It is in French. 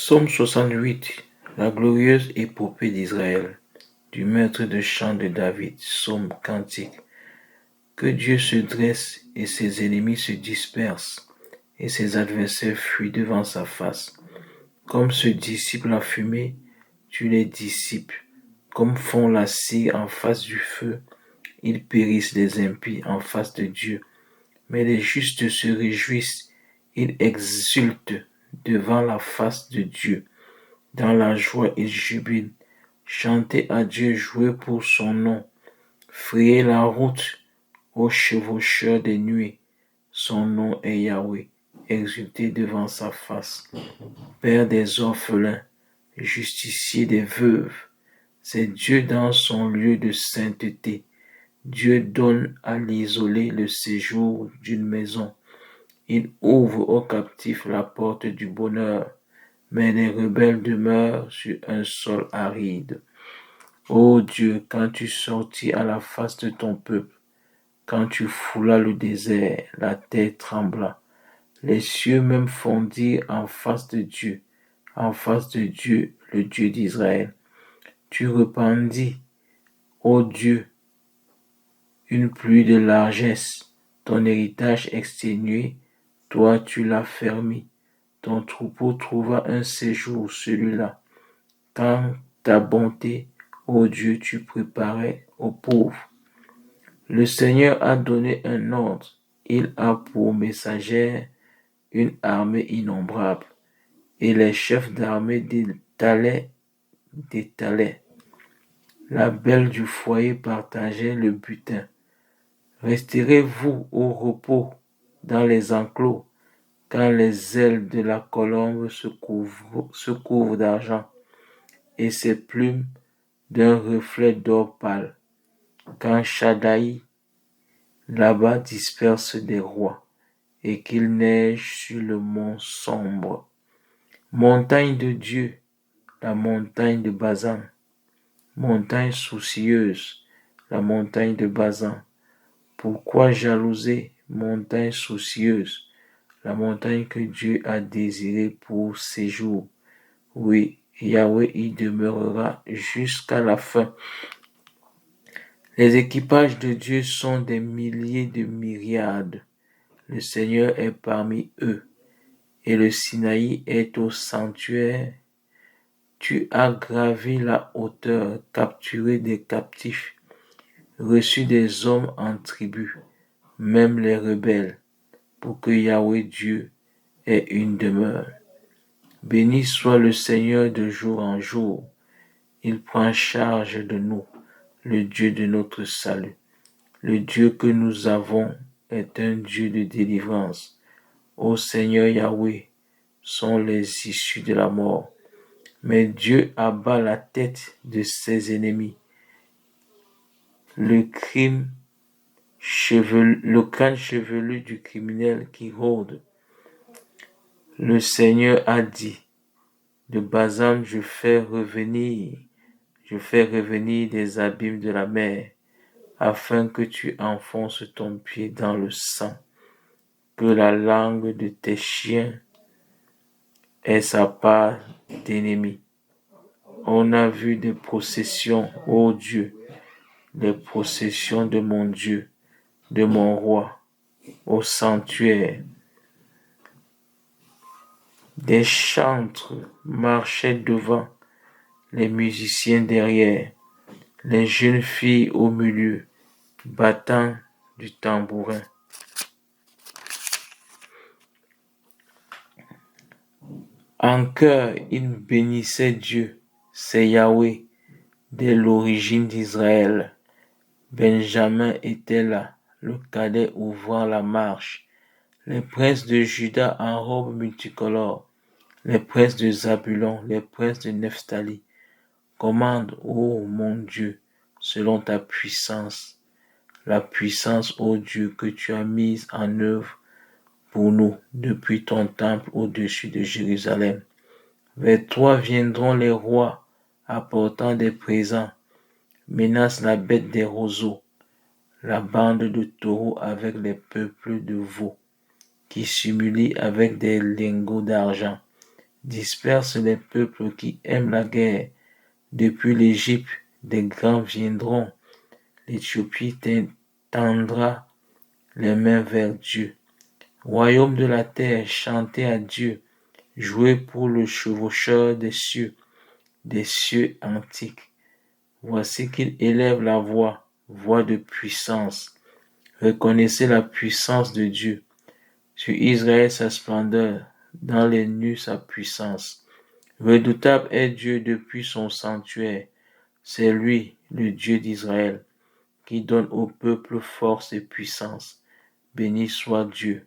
Psaume 68. La glorieuse épopée d'Israël, du maître de chant de David, psaume cantique. Que Dieu se dresse et ses ennemis se dispersent, et ses adversaires fuient devant sa face. Comme se dissipe la fumée, tu les dissipes. Comme fond la cire en face du feu, ils périssent les impies en face de Dieu. Mais les justes se réjouissent, ils exultent devant la face de Dieu. Dans la joie, ils jubilent. Chantez à Dieu, jouez pour son nom. Frayez la route aux chevaucheurs des nuées. Son nom est Yahweh. Exultez devant sa face. Père des orphelins, justicier des veuves. C'est Dieu dans son lieu de sainteté. Dieu donne à l'isolé le séjour d'une maison. Il ouvre aux captifs la porte du bonheur. Mais les rebelles demeurent sur un sol aride. Ô Dieu, quand tu sortis à la face de ton peuple, quand tu foulas le désert, la terre trembla. Les cieux même fondirent en face de Dieu, le Dieu d'Israël. Tu répandis, ô Dieu, une pluie de largesse, ton héritage exténué, toi tu l'as fermé. Ton troupeau trouva un séjour, celui-là. Quand ta bonté, ô Dieu, tu préparais aux pauvres. Le Seigneur a donné un ordre. Il a pour messagère une armée innombrable. Et les chefs d'armée détalaient. La belle du foyer partageait le butin. Resterez-vous au repos dans les enclos, quand les ailes de la colombe se couvrent d'argent, et ses plumes d'un reflet d'or pâle, quand Shaddai là-bas disperse des rois, et qu'il neige sur le mont sombre. Montagne de Dieu, la montagne de Bazan, montagne soucieuse, la montagne de Bazan. Pourquoi jalouser, montagne soucieuse, la montagne que Dieu a désirée pour séjour? Oui, Yahweh y demeurera jusqu'à la fin. Les équipages de Dieu sont des milliers de myriades. Le Seigneur est parmi eux, et le Sinaï est au sanctuaire. Tu as gravi la hauteur, capturé des captifs, reçu des hommes en tribu, même les rebelles, pour que Yahweh Dieu ait une demeure. Béni soit le Seigneur de jour en jour. Il prend charge de nous, le Dieu de notre salut. Le Dieu que nous avons est un Dieu de délivrance. Ô Seigneur Yahweh, sont les issues de la mort. Mais Dieu abat la tête de ses ennemis. Le crâne chevelu du criminel qui rôde. Le Seigneur a dit, de Bazan je fais revenir des abîmes de la mer, afin que tu enfonces ton pied dans le sang, que la langue de tes chiens ait sa part d'ennemis. On a vu des processions, ô Dieu, des processions de mon Dieu, de mon roi, au sanctuaire. Des chantres marchaient devant, les musiciens derrière, les jeunes filles au milieu, battant du tambourin. En chœur, ils bénissaient Dieu, c'est Yahweh, dès l'origine d'Israël. Benjamin était là, le cadet ouvrant la marche, les princes de Juda en robes multicolores, les princes de Zabulon, les princes de Nephtali. Commande, ô mon Dieu, selon ta puissance, la puissance, ô Dieu, que tu as mise en œuvre pour nous depuis ton temple au-dessus de Jérusalem. Vers toi viendront les rois apportant des présents, menace la bête des roseaux, la bande de taureaux avec les peuples de veaux, qui s'humilient avec des lingots d'argent, Disperse les peuples qui aiment la guerre. Depuis l'Égypte, des grands viendront. L'Éthiopie tendra les mains vers Dieu. Royaume de la terre, chantez à Dieu. Jouez pour le chevaucheur des cieux antiques. Voici qu'il élève la voix de puissance. Reconnaissez la puissance de Dieu. Sur Israël sa splendeur, dans les nues sa puissance. Redoutable est Dieu depuis son sanctuaire. C'est lui, le Dieu d'Israël, qui donne au peuple force et puissance. Béni soit Dieu,